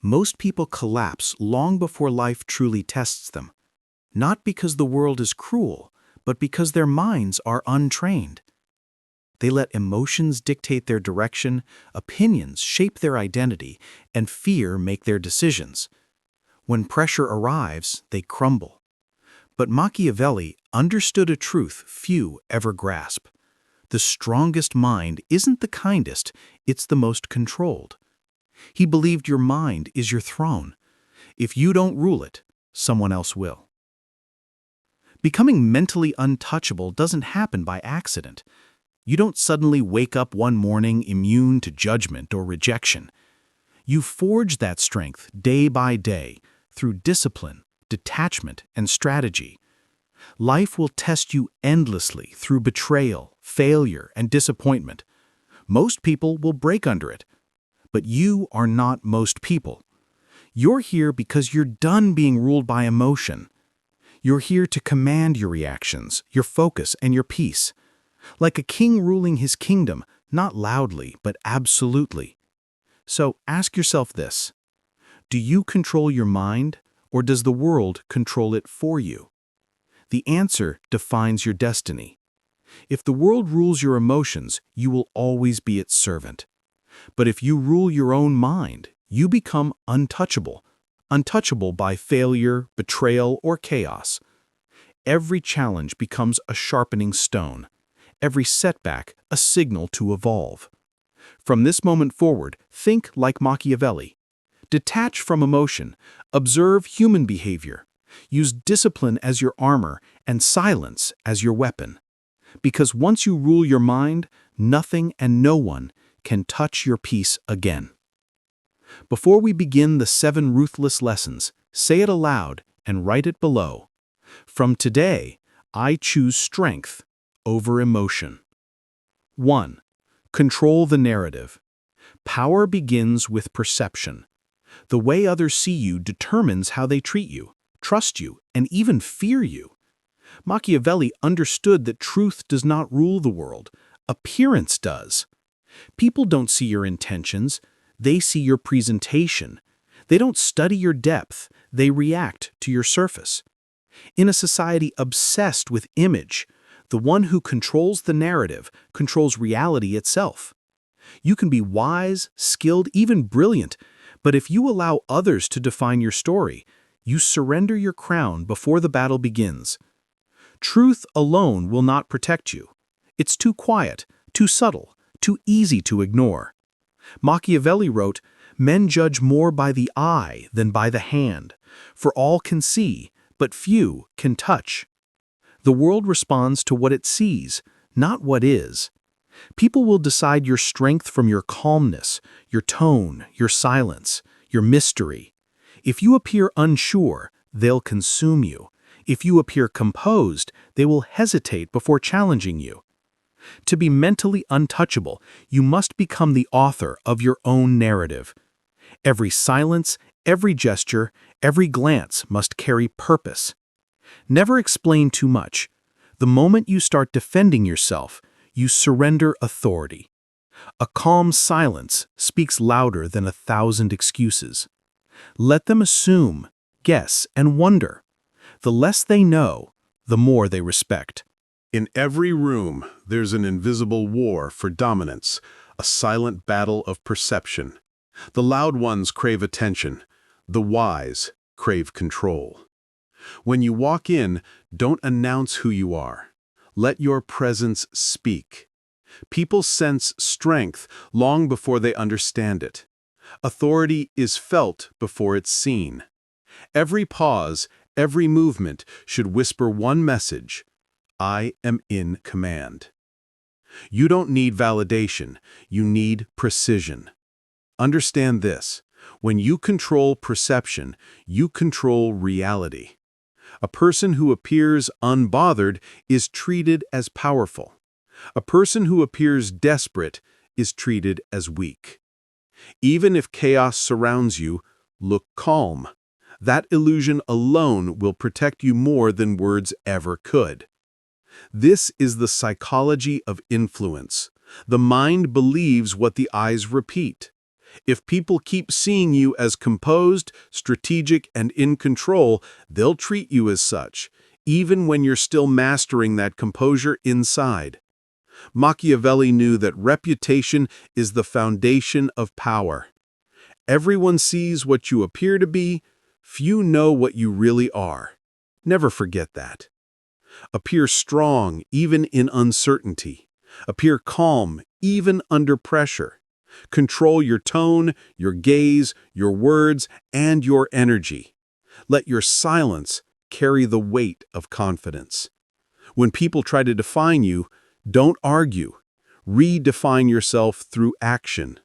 Most people collapse long before life truly tests them, not because the world is cruel, but because their minds are untrained. They let emotions dictate their direction, opinions shape their identity, and fear make their decisions. When pressure arrives, they crumble. But Machiavelli understood a truth few ever grasp. The strongest mind isn't the kindest, it's the most controlled. He believed your mind is your throne. If you don't rule it, someone else will. Becoming mentally untouchable doesn't happen by accident. You don't suddenly wake up one morning immune to judgment or rejection. You forge that strength day by day through discipline, detachment, and strategy. Life will test you endlessly through betrayal, failure, and disappointment. Most people will break under it. But you are not most people. You're here because you're done being ruled by emotion. You're here to command your reactions, your focus, and your peace. Like a king ruling his kingdom, not loudly, but absolutely. So ask yourself this: do you control your mind, or does the world control it for you? The answer defines your destiny. If the world rules your emotions, you will always be its servant. But if you rule your own mind, you become untouchable. Untouchable by failure, betrayal, or chaos. Every challenge becomes a sharpening stone. Every setback a signal to evolve. From this moment forward, think like Machiavelli. Detach from emotion, observe human behavior. Use discipline as your armor and silence as your weapon. Because once you rule your mind, nothing and no one can touch your peace again. Before we begin the 7 ruthless lessons, say it aloud and write it below. From today, I choose strength over emotion. 1. Control the narrative. Power begins with perception. The way others see you determines how they treat you, trust you, and even fear you. Machiavelli understood that truth does not rule the world, appearance does. People don't see your intentions, they see your presentation. They don't study your depth, they react to your surface. In a society obsessed with image, the one who controls the narrative controls reality itself. You can be wise, skilled, even brilliant, but if you allow others to define your story, you surrender your crown before the battle begins. Truth alone will not protect you. It's too quiet, too subtle, too easy to ignore. Machiavelli wrote, "Men judge more by the eye than by the hand, for all can see, but few can touch." The world responds to what it sees, not what is. People will decide your strength from your calmness, your tone, your silence, your mystery. If you appear unsure, they'll consume you. If you appear composed, they will hesitate before challenging you. To be mentally untouchable, you must become the author of your own narrative. Every silence, every gesture, every glance must carry purpose. Never explain too much. The moment you start defending yourself, you surrender authority. A calm silence speaks louder than 1,000 excuses. Let them assume, guess, and wonder. The less they know, the more they respect. In every room, there's an invisible war for dominance, a silent battle of perception. The loud ones crave attention. The wise crave control. When you walk in, don't announce who you are. Let your presence speak. People sense strength long before they understand it. Authority is felt before it's seen. Every pause, every movement should whisper one message: I am in command. You don't need validation, you need precision. Understand this: when you control perception, you control reality. A person who appears unbothered is treated as powerful. A person who appears desperate is treated as weak. Even if chaos surrounds you, look calm. That illusion alone will protect you more than words ever could. This is the psychology of influence. The mind believes what the eyes repeat. If people keep seeing you as composed, strategic, and in control, they'll treat you as such, even when you're still mastering that composure inside. Machiavelli knew that reputation is the foundation of power. Everyone sees what you appear to be, few know what you really are. Never forget that. Appear strong even in uncertainty. Appear calm even under pressure. Control your tone, your gaze, your words, and your energy. Let your silence carry the weight of confidence. When people try to define you, don't argue. Redefine yourself through action.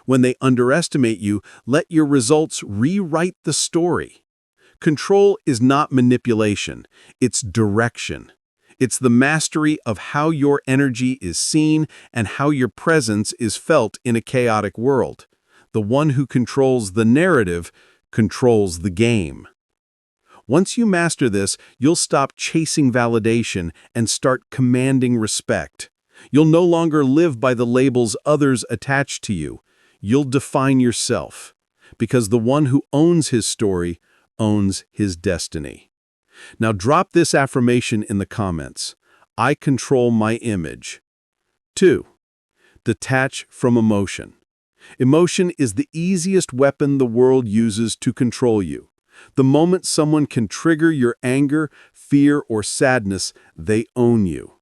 When they underestimate you, let your results rewrite the story. Control is not manipulation, it's direction. It's the mastery of how your energy is seen and how your presence is felt in a chaotic world. The one who controls the narrative controls the game. Once you master this, you'll stop chasing validation and start commanding respect. You'll no longer live by the labels others attach to you. You'll define yourself, because the one who owns his story owns his destiny. Now drop this affirmation in the comments. I control my image. 2. Detach from emotion. Emotion is the easiest weapon the world uses to control you. The moment someone can trigger your anger, fear, or sadness, they own you.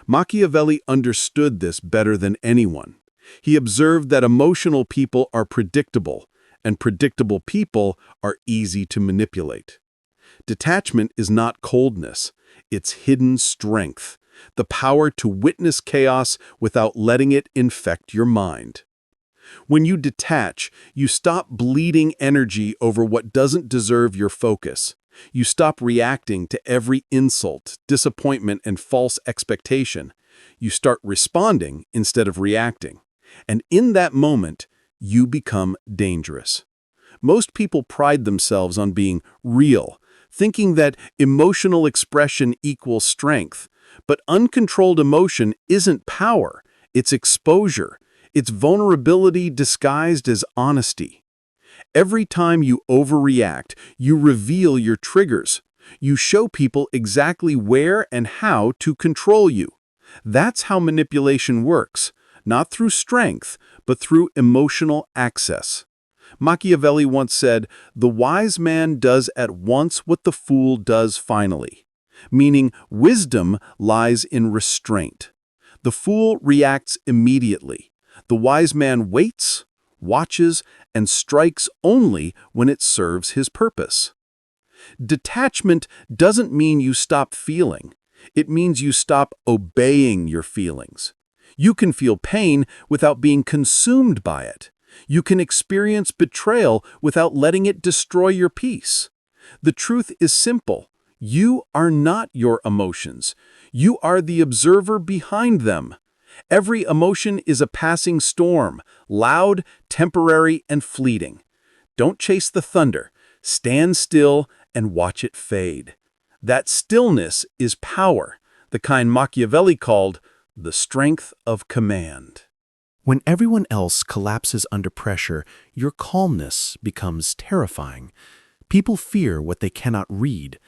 Machiavelli understood this better than anyone. He observed that emotional people are predictable, and predictable people are easy to manipulate. Detachment is not coldness, it's hidden strength, the power to witness chaos without letting it infect your mind. When you detach, you stop bleeding energy over what doesn't deserve your focus. You stop reacting to every insult, disappointment, and false expectation. You start responding instead of reacting. And in that moment, you become dangerous. Most people pride themselves on being real, thinking that emotional expression equals strength. But uncontrolled emotion isn't power, it's exposure. It's vulnerability disguised as honesty. Every time you overreact, you reveal your triggers. You show people exactly where and how to control you. That's how manipulation works, not through strength, but through emotional access. Machiavelli once said, "The wise man does at once what the fool does finally," meaning wisdom lies in restraint. The fool reacts immediately. The wise man waits, watches, and strikes only when it serves his purpose. Detachment doesn't mean you stop feeling. It means you stop obeying your feelings. You can feel pain without being consumed by it. You can experience betrayal without letting it destroy your peace. The truth is simple. You are not your emotions. You are the observer behind them. Every emotion is a passing storm, loud, temporary, and fleeting. Don't chase the thunder. Stand still and watch it fade. That stillness is power, the kind Machiavelli called the strength of command. When everyone else collapses under pressure, your calmness becomes terrifying. People fear what they cannot read,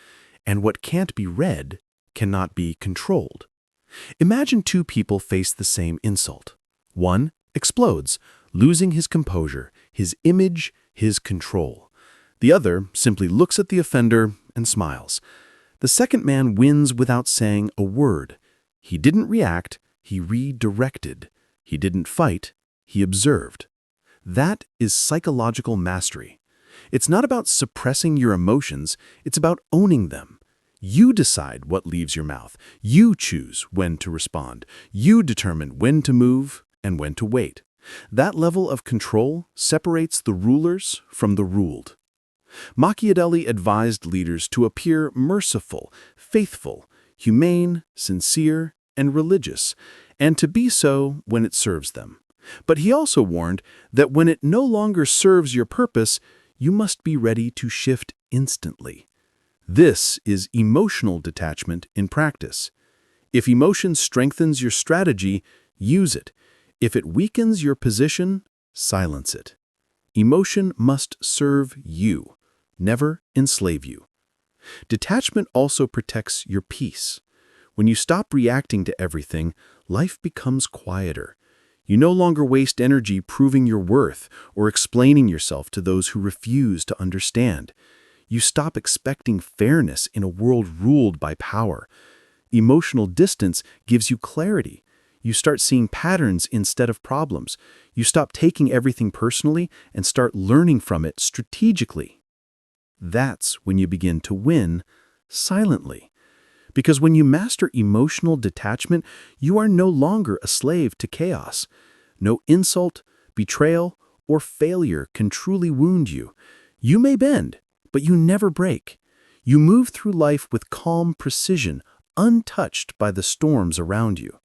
and what can't be read cannot be controlled. Imagine two people face the same insult. One explodes, losing his composure, his image, his control. The other simply looks at the offender and smiles. The second man wins without saying a word. He didn't react, he redirected. He didn't fight, he observed. That is psychological mastery. It's not about suppressing your emotions, it's about owning them. You decide what leaves your mouth. You choose when to respond. You determine when to move and when to wait. That level of control separates the rulers from the ruled. Machiavelli advised leaders to appear merciful, faithful, humane, sincere, and religious, and to be so when it serves them. But he also warned that when it no longer serves your purpose, you must be ready to shift instantly. This is emotional detachment in practice. If emotion strengthens your strategy, use it. If it weakens your position, silence it. Emotion must serve you, never enslave you. Detachment also protects your peace. When you stop reacting to everything, life becomes quieter. You no longer waste energy proving your worth or explaining yourself to those who refuse to understand. You stop expecting fairness in a world ruled by power. Emotional distance gives you clarity. You start seeing patterns instead of problems. You stop taking everything personally and start learning from it strategically. That's when you begin to win silently. Because when you master emotional detachment, you are no longer a slave to chaos. No insult, betrayal, or failure can truly wound you. You may bend, but you never break. You move through life with calm precision, untouched by the storms around you.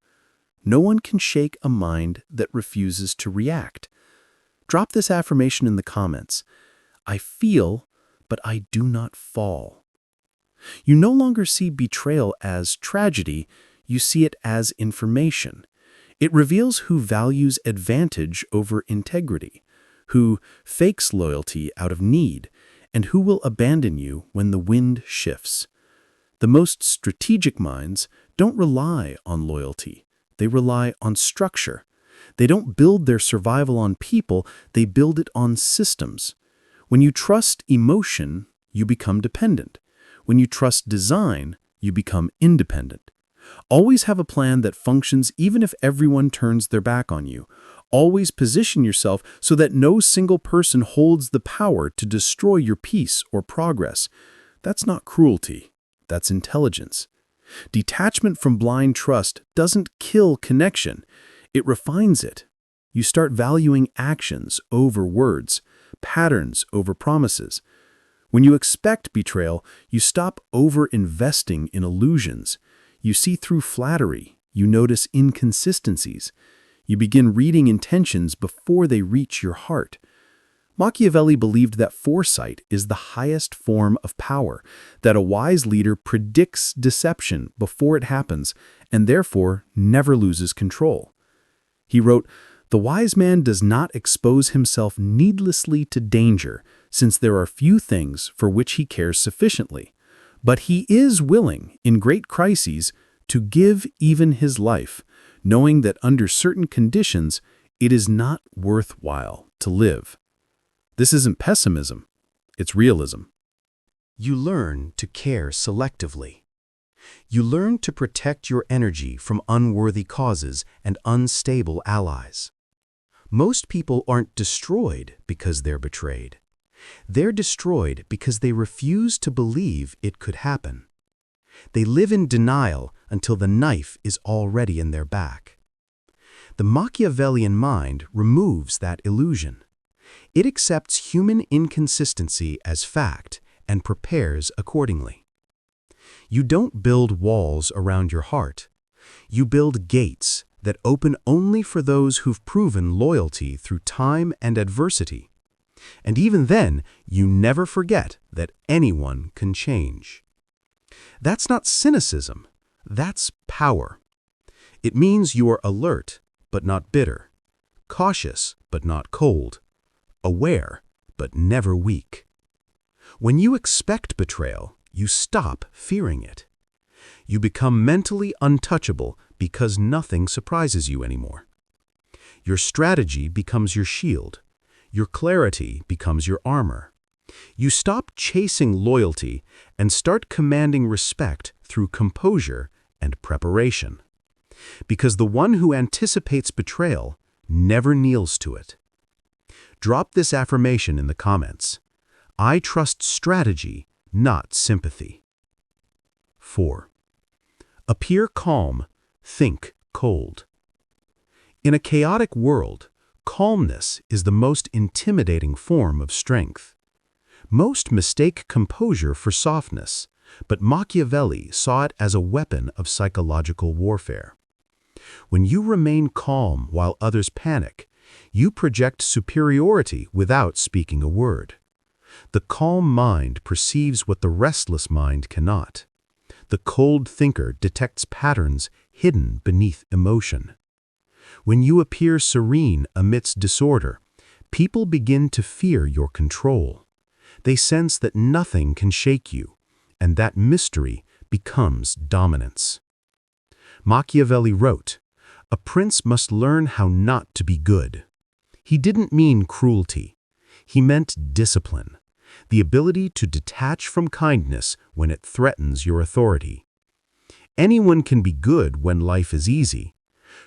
No one can shake a mind that refuses to react. Drop this affirmation in the comments. I feel, but I do not fall. You no longer see betrayal as tragedy, you see it as information. It reveals who values advantage over integrity, who fakes loyalty out of need, and who will abandon you when the wind shifts. The most strategic minds don't rely on loyalty. They rely on structure. They don't build their survival on people, they build it on systems. When you trust emotion, you become dependent. When you trust design, you become independent. Always have a plan that functions even if everyone turns their back on you. Always position yourself so that no single person holds the power to destroy your peace or progress. That's not cruelty. That's intelligence. Detachment from blind trust doesn't kill connection. It refines it. You start valuing actions over words, patterns over promises. When you expect betrayal, you stop over-investing in illusions. You see through flattery. You notice inconsistencies. You begin reading intentions before they reach your heart. Machiavelli believed that foresight is the highest form of power, that a wise leader predicts deception before it happens and therefore never loses control. He wrote, "The wise man does not expose himself needlessly to danger, since there are few things for which he cares sufficiently. But he is willing, in great crises, to give even his life, knowing that under certain conditions it is not worthwhile to live." This isn't pessimism, it's realism. You learn to care selectively. You learn to protect your energy from unworthy causes and unstable allies. Most people aren't destroyed because they're betrayed. They're destroyed because they refuse to believe it could happen. They live in denial until the knife is already in their back. The Machiavellian mind removes that illusion. It accepts human inconsistency as fact and prepares accordingly. You don't build walls around your heart. You build gates that open only for those who've proven loyalty through time and adversity. And even then, you never forget that anyone can change. That's not cynicism. That's power. It means you are alert, but not bitter, cautious, but not cold, aware, but never weak. When you expect betrayal, you stop fearing it. You become mentally untouchable because nothing surprises you anymore. Your strategy becomes your shield. Your clarity becomes your armor. You stop chasing loyalty and start commanding respect through composure and preparation. Because the one who anticipates betrayal never kneels to it. Drop this affirmation in the comments. I trust strategy, not sympathy. 4. Appear calm, think cold. In a chaotic world, calmness is the most intimidating form of strength. Most mistake composure for softness, but Machiavelli saw it as a weapon of psychological warfare. When you remain calm while others panic, you project superiority without speaking a word. The calm mind perceives what the restless mind cannot. The cold thinker detects patterns hidden beneath emotion. When you appear serene amidst disorder, People begin to fear your control. They sense that nothing can shake you, and that mystery becomes dominance. Machiavelli wrote, "A prince must learn how not to be good." He didn't mean cruelty. He meant discipline, the ability to detach from kindness when it threatens your authority. Anyone can be good when life is easy.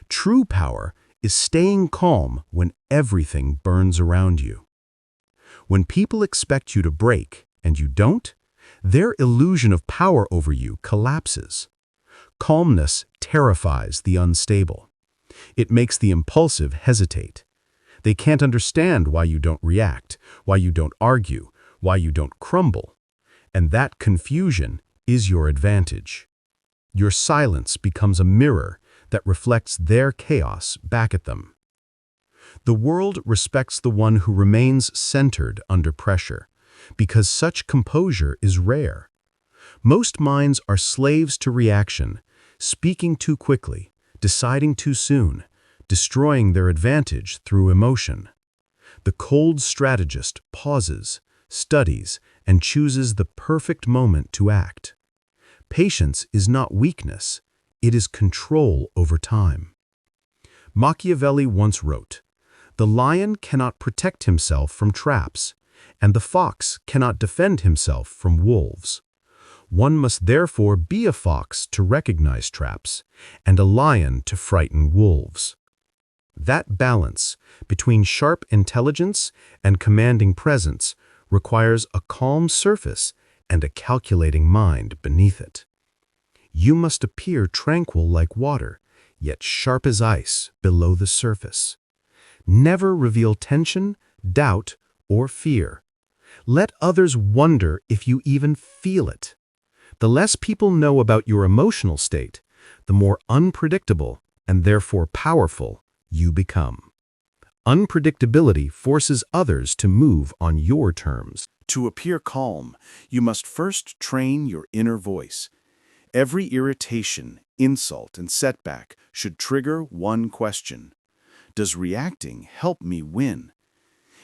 True power is staying calm when everything burns around you. When people expect you to break and you don't, their illusion of power over you collapses. Calmness terrifies the unstable. It makes the impulsive hesitate. They can't understand why you don't react, why you don't argue, why you don't crumble. And that confusion is your advantage. Your silence becomes a mirror that reflects their chaos back at them. The world respects the one who remains centered under pressure, because such composure is rare. Most minds are slaves to reaction, speaking too quickly, deciding too soon, destroying their advantage through emotion. The cold strategist pauses, studies, and chooses the perfect moment to act. Patience is not weakness, it is control over time. Machiavelli once wrote, "The lion cannot protect himself from traps, and the fox cannot defend himself from wolves. One must therefore be a fox to recognize traps, and a lion to frighten wolves." That balance between sharp intelligence and commanding presence requires a calm surface and a calculating mind beneath it. You must appear tranquil like water, yet sharp as ice below the surface. Never reveal tension, doubt, or fear. Let others wonder if you even feel it. The less people know about your emotional state, the more unpredictable and therefore powerful you become. Unpredictability forces others to move on your terms. To appear calm, you must first train your inner voice. Every irritation, insult, and setback should trigger one question. Does reacting help me win?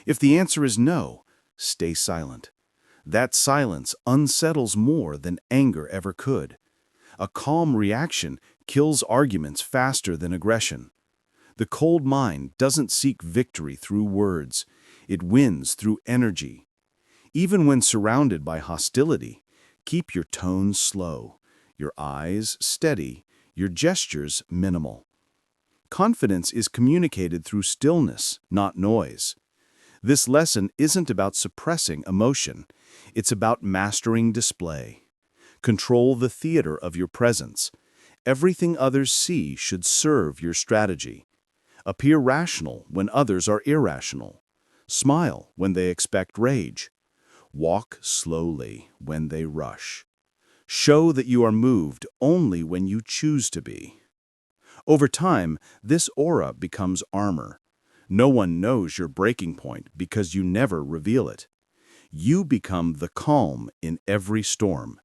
If the answer is no, stay silent. That silence unsettles more than anger ever could. A calm reaction kills arguments faster than aggression. The cold mind doesn't seek victory through words. It wins through energy. Even when surrounded by hostility, keep your tone slow, your eyes steady, your gestures minimal. Confidence is communicated through stillness, not noise. This lesson isn't about suppressing emotion. It's about mastering display. Control the theater of your presence. Everything others see should serve your strategy. Appear rational when others are irrational. Smile when they expect rage. Walk slowly when they rush. Show that you are moved only when you choose to be. Over time, this aura becomes armor. No one knows your breaking point because you never reveal it. You become the calm in every storm,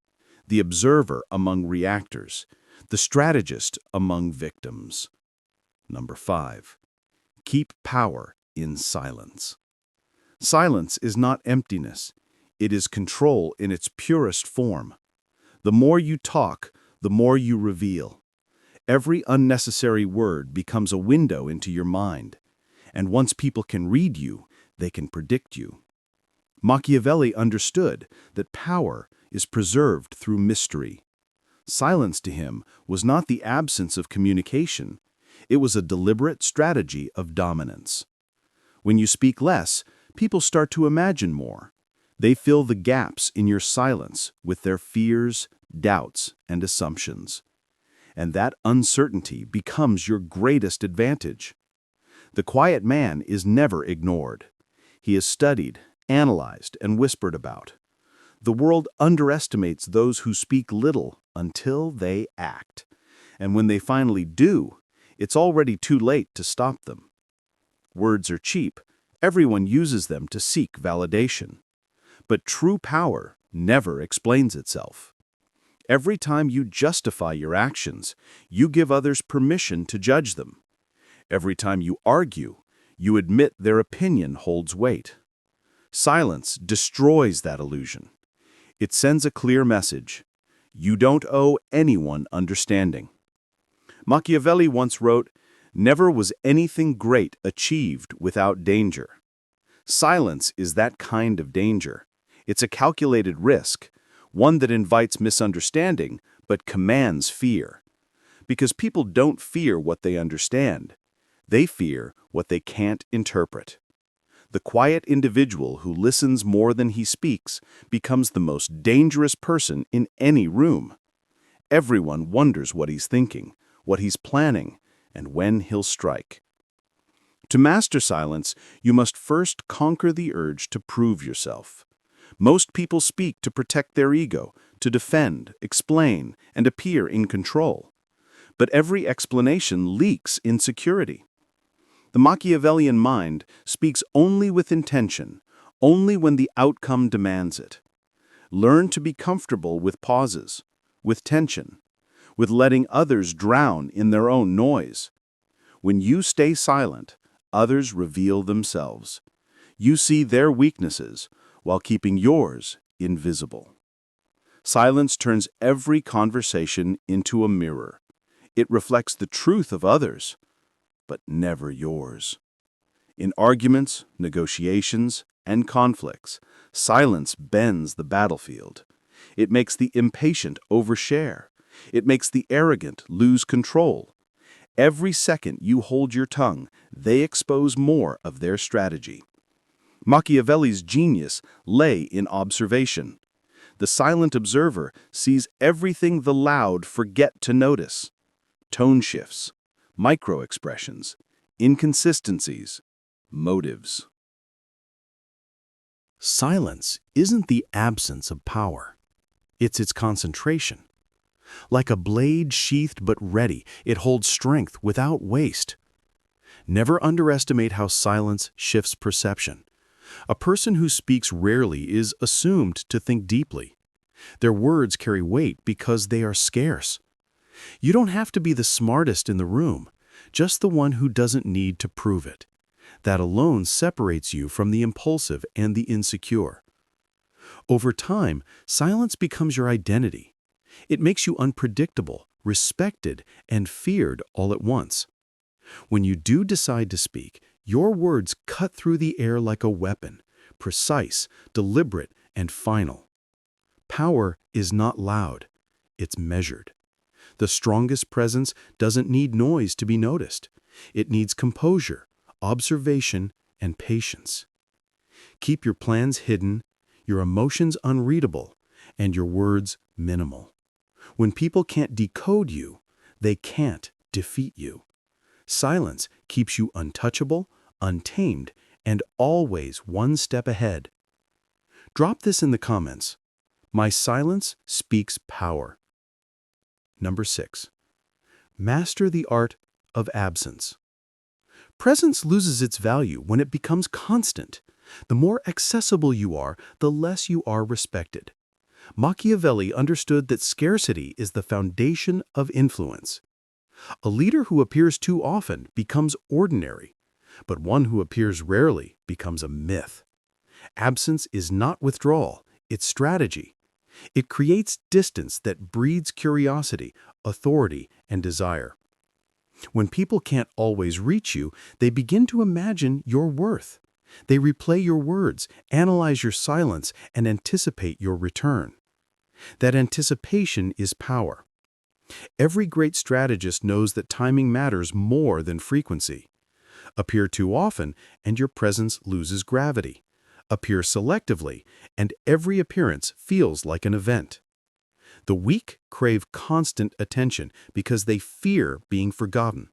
the observer among reactors, the strategist among victims. Number 5. Keep power in silence. Silence is not emptiness. It is control in its purest form. The more you talk, the more you reveal. Every unnecessary word becomes a window into your mind. And once people can read you, they can predict you. Machiavelli understood that power is preserved through mystery. Silence to him was not the absence of communication. It was a deliberate strategy of dominance. When you speak less, people start to imagine more. They fill the gaps in your silence with their fears, doubts, and assumptions. And that uncertainty becomes your greatest advantage. The quiet man is never ignored. He is studied, analyzed, and whispered about. The world underestimates those who speak little until they act. And when they finally do, it's already too late to stop them. Words are cheap. Everyone uses them to seek validation. But true power never explains itself. Every time you justify your actions, you give others permission to judge them. Every time you argue, You admit their opinion holds weight. Silence destroys that illusion. It sends a clear message. You don't owe anyone understanding. Machiavelli once wrote, "Never was anything great achieved without danger." Silence is that kind of danger. It's a calculated risk, one that invites misunderstanding but commands fear. Because people don't fear what they understand. They fear what they can't interpret. The quiet individual who listens more than he speaks becomes the most dangerous person in any room. Everyone wonders what he's thinking, what he's planning, and when he'll strike. To master silence, you must first conquer the urge to prove yourself. Most people speak to protect their ego, to defend, explain, and appear in control. But every explanation leaks insecurity. The Machiavellian mind speaks only with intention, only when the outcome demands it. Learn to be comfortable with pauses, with tension, with letting others drown in their own noise. When you stay silent, others reveal themselves. You see their weaknesses while keeping yours invisible. Silence turns every conversation into a mirror. It reflects the truth of others, but never yours. In arguments, negotiations, and conflicts, silence bends the battlefield. It makes the impatient overshare. It makes the arrogant lose control. Every second you hold your tongue, they expose more of their strategy. Machiavelli's genius lay in observation. The silent observer sees everything the loud forget to notice. Tone shifts, micro-expressions, inconsistencies, motives. Silence isn't the absence of power. It's its concentration. Like a blade sheathed but ready, it holds strength without waste. Never underestimate how silence shifts perception. A person who speaks rarely is assumed to think deeply. Their words carry weight because they are scarce. You don't have to be the smartest in the room, just the one who doesn't need to prove it. That alone separates you from the impulsive and the insecure. Over time, silence becomes your identity. It makes you unpredictable, respected, and feared all at once. When you do decide to speak, your words cut through the air like a weapon, precise, deliberate, and final. Power is not loud, it's measured. The strongest presence doesn't need noise to be noticed. It needs composure, observation, and patience. Keep your plans hidden, your emotions unreadable, and your words minimal. When people can't decode you, they can't defeat you. Silence keeps you untouchable, untamed, and always one step ahead. Drop this in the comments. My silence speaks power. Number 6. Master the art of absence. Presence loses its value when it becomes constant. The more accessible you are, the less you are respected. Machiavelli understood that scarcity is the foundation of influence. A leader who appears too often becomes ordinary, but one who appears rarely becomes a myth. Absence is not withdrawal, it's strategy. It creates distance that breeds curiosity, authority, and desire. When people can't always reach you, they begin to imagine your worth. They replay your words, analyze your silence, and anticipate your return. That anticipation is power. Every great strategist knows that timing matters more than frequency. Appear too often, and your presence loses gravity. Appear selectively, and every appearance feels like an event. The weak crave constant attention because they fear being forgotten.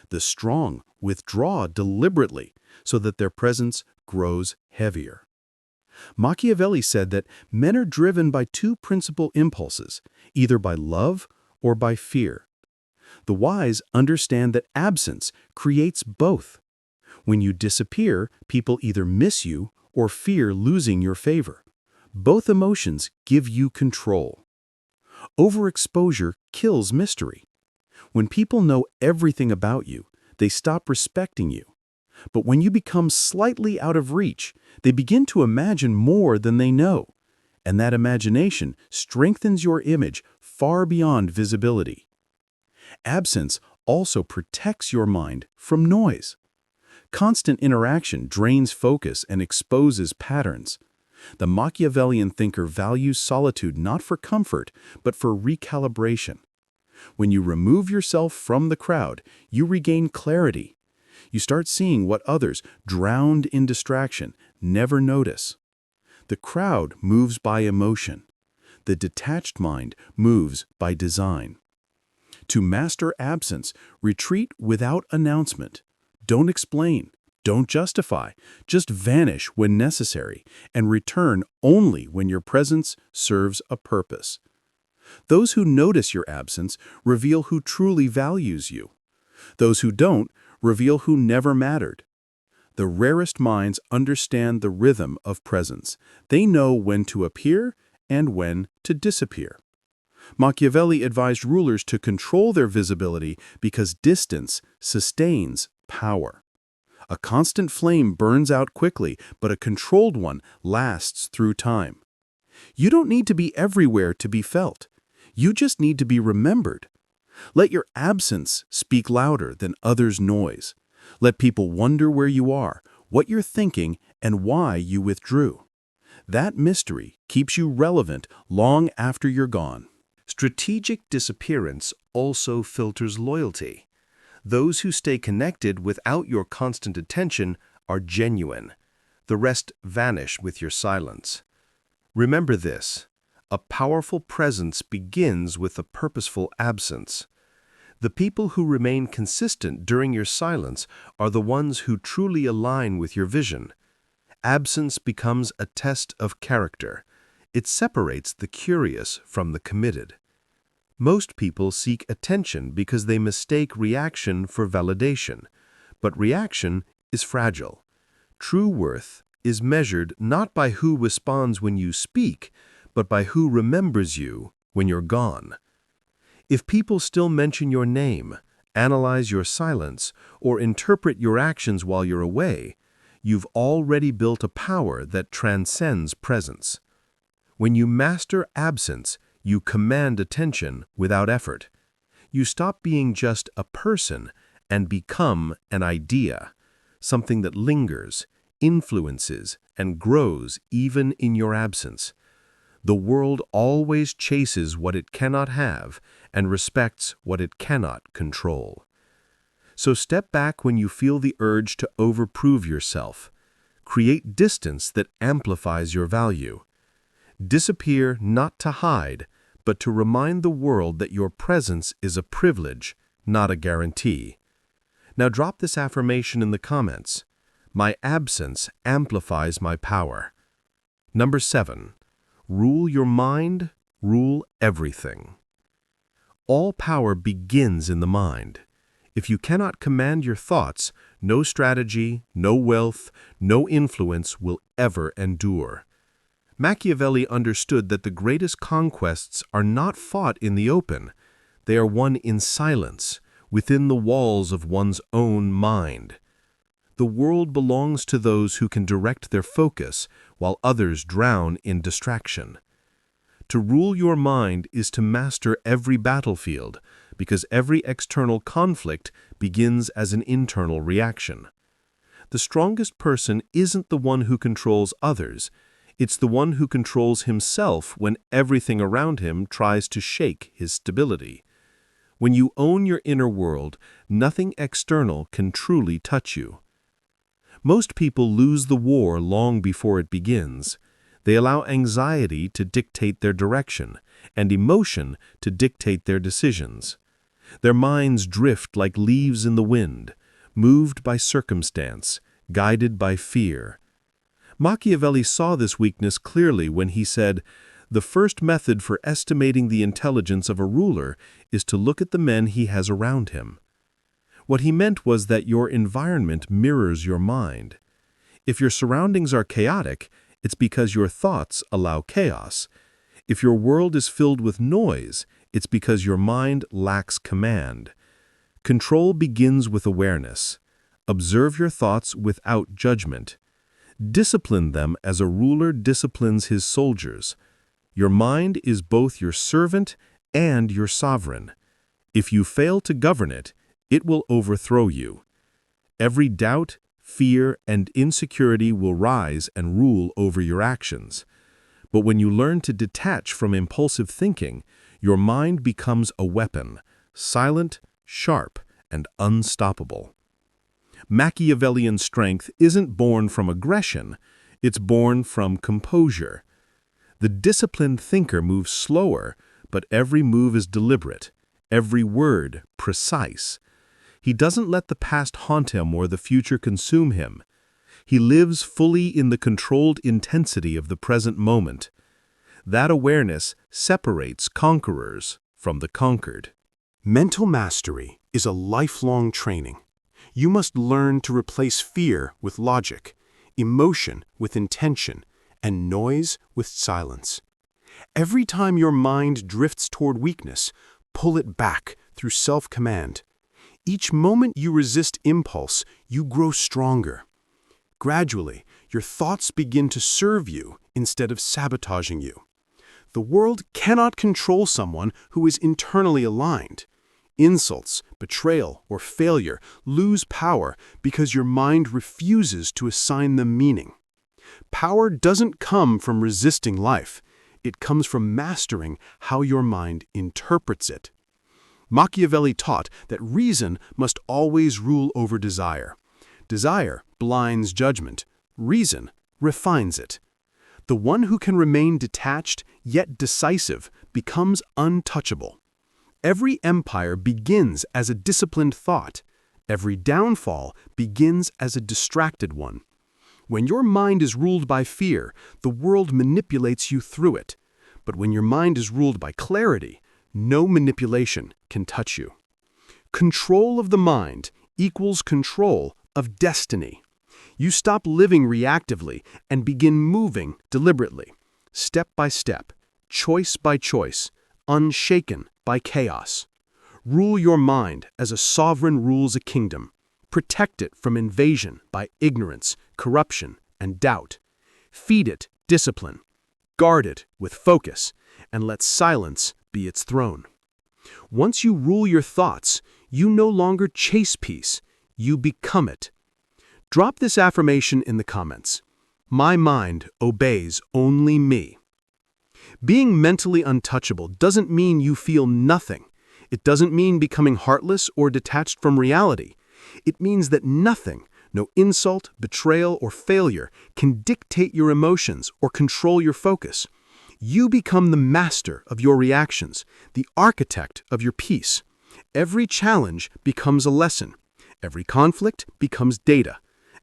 The strong withdraw deliberately so that their presence grows heavier. Machiavelli said that men are driven by two principal impulses, either by love or by fear. The wise understand that absence creates both. When you disappear, people either miss you or fear losing your favor. Both emotions give you control. Overexposure kills mystery. When people know everything about you, they stop respecting you. But when you become slightly out of reach, they begin to imagine more than they know. And that imagination strengthens your image far beyond visibility. Absence also protects your mind from noise. Constant interaction drains focus and exposes patterns. The Machiavellian thinker values solitude not for comfort, but for recalibration. When you remove yourself from the crowd, you regain clarity. You start seeing what others, drowned in distraction, never notice. The crowd moves by emotion. The detached mind moves by design. To master absence, retreat without announcement. Don't explain. Don't justify. Just vanish when necessary and return only when your presence serves a purpose. Those who notice your absence reveal who truly values you. Those who don't reveal who never mattered. The rarest minds understand the rhythm of presence. They know when to appear and when to disappear. Machiavelli advised rulers to control their visibility because distance sustains power. A constant flame burns out quickly, but a controlled one lasts through time. You don't need to be everywhere to be felt. You just need to be remembered. Let your absence speak louder than others' noise. Let people wonder where you are, what you're thinking, and why you withdrew. That mystery keeps you relevant long after you're gone. Strategic disappearance also filters loyalty. Those who stay connected without your constant attention are genuine. The rest vanish with your silence. Remember this: a powerful presence begins with a purposeful absence. The people who remain consistent during your silence are the ones who truly align with your vision. Absence becomes a test of character. It separates the curious from the committed. Most people seek attention because they mistake reaction for validation, but reaction is fragile. True worth is measured not by who responds when you speak, but by who remembers you when you're gone. If people still mention your name, analyze your silence, or interpret your actions while you're away, you've already built a power that transcends presence. When you master absence, you command attention without effort. You stop being just a person and become an idea, something that lingers, influences, and grows even in your absence. The world always chases what it cannot have and respects what it cannot control. So step back when you feel the urge to overprove yourself. Create distance that amplifies your value. Disappear not to hide, but to remind the world that your presence is a privilege, not a guarantee. Now drop this affirmation in the comments. My absence amplifies my power. Number 7. Rule your mind, rule everything. All power begins in the mind. If you cannot command your thoughts, no strategy, no wealth, no influence will ever endure. Machiavelli understood that the greatest conquests are not fought in the open. They are won in silence, within the walls of one's own mind. The world belongs to those who can direct their focus, while others drown in distraction. To rule your mind is to master every battlefield, because every external conflict begins as an internal reaction. The strongest person isn't the one who controls others. It's the one who controls himself when everything around him tries to shake his stability. When you own your inner world, nothing external can truly touch you. Most people lose the war long before it begins. They allow anxiety to dictate their direction, and emotion to dictate their decisions. Their minds drift like leaves in the wind, moved by circumstance, guided by fear. Machiavelli saw this weakness clearly when he said, "The first method for estimating the intelligence of a ruler is to look at the men he has around him." What he meant was that your environment mirrors your mind. If your surroundings are chaotic, it's because your thoughts allow chaos. If your world is filled with noise, it's because your mind lacks command. Control begins with awareness. Observe your thoughts without judgment. Discipline them as a ruler disciplines his soldiers. Your mind is both your servant and your sovereign. If you fail to govern it, it will overthrow you. Every doubt, fear, and insecurity will rise and rule over your actions. But when you learn to detach from impulsive thinking, your mind becomes a weapon, silent, sharp, and unstoppable. Machiavellian strength isn't born from aggression, it's born from composure. The disciplined thinker moves slower, but every move is deliberate, every word precise. He doesn't let the past haunt him or the future consume him. He lives fully in the controlled intensity of the present moment. That awareness separates conquerors from the conquered. Mental mastery is a lifelong training. You must learn to replace fear with logic, emotion with intention, and noise with silence. Every time your mind drifts toward weakness, pull it back through self-command. Each moment you resist impulse, you grow stronger. Gradually, your thoughts begin to serve you instead of sabotaging you. The world cannot control someone who is internally aligned. Insults, betrayal, or failure lose power because your mind refuses to assign them meaning. Power doesn't come from resisting life. It comes from mastering how your mind interprets it. Machiavelli taught that reason must always rule over desire. Desire blinds judgment. Reason refines it. The one who can remain detached yet decisive becomes untouchable. Every empire begins as a disciplined thought. Every downfall begins as a distracted one. When your mind is ruled by fear, the world manipulates you through it. But when your mind is ruled by clarity, no manipulation can touch you. Control of the mind equals control of destiny. You stop living reactively and begin moving deliberately, step by step, choice by choice, unshaken by chaos. Rule your mind as a sovereign rules a kingdom. Protect it from invasion by ignorance, corruption, and doubt. Feed it discipline. Guard it with focus, and let silence be its throne. Once you rule your thoughts, you no longer chase peace, you become it. Drop this affirmation in the comments. My mind obeys only me. Being mentally untouchable doesn't mean you feel nothing. It doesn't mean becoming heartless or detached from reality. It means that nothing, no insult, betrayal, or failure, can dictate your emotions or control your focus. You become the master of your reactions, the architect of your peace. Every challenge becomes a lesson. Every conflict becomes data.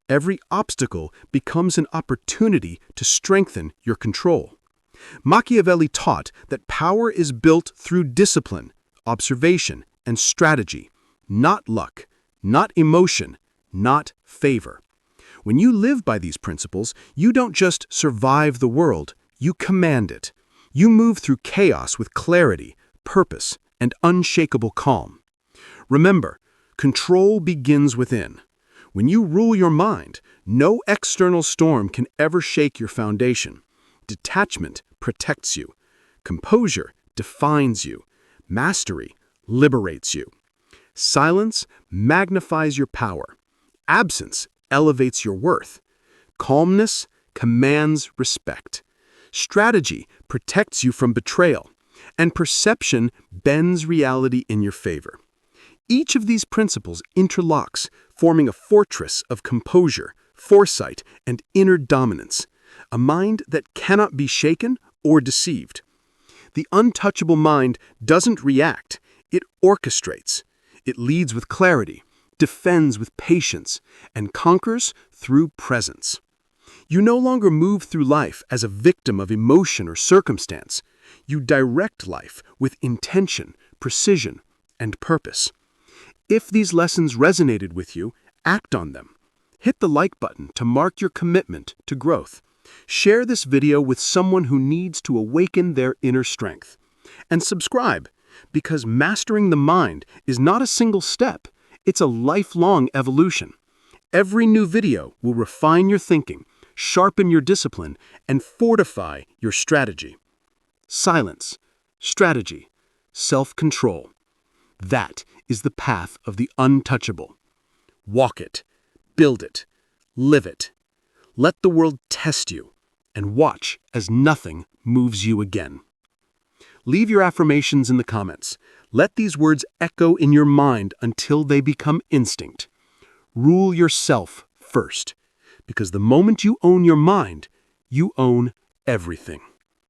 Every obstacle becomes an opportunity to strengthen your control. Machiavelli taught that power is built through discipline, observation, and strategy, not luck, not emotion, not favor. When you live by these principles, you don't just survive the world, you command it. You move through chaos with clarity, purpose, and unshakable calm. Remember, control begins within. When you rule your mind, no external storm can ever shake your foundation. Detachment protects you. Composure defines you. Mastery liberates you. Silence magnifies your power. Absence elevates your worth. Calmness commands respect. Strategy protects you from betrayal. And perception bends reality in your favor. Each of these principles interlocks, forming a fortress of composure, foresight, and inner dominance, a mind that cannot be shaken or deceived. The untouchable mind doesn't react, it orchestrates. It leads with clarity, defends with patience, and conquers through presence. You no longer move through life as a victim of emotion or circumstance. You direct life with intention, precision, and purpose. If these lessons resonated with you, act on them. Hit the like button to mark your commitment to growth. Share this video with someone who needs to awaken their inner strength. And subscribe, because mastering the mind is not a single step, it's a lifelong evolution. Every new video will refine your thinking, sharpen your discipline, and fortify your strategy. Silence, strategy, self-control. That is the path of the untouchable. Walk it, build it, live it. Let the world test you, and watch as nothing moves you again. Leave your affirmations in the comments. Let these words echo in your mind until they become instinct. Rule yourself first, because the moment you own your mind, you own everything.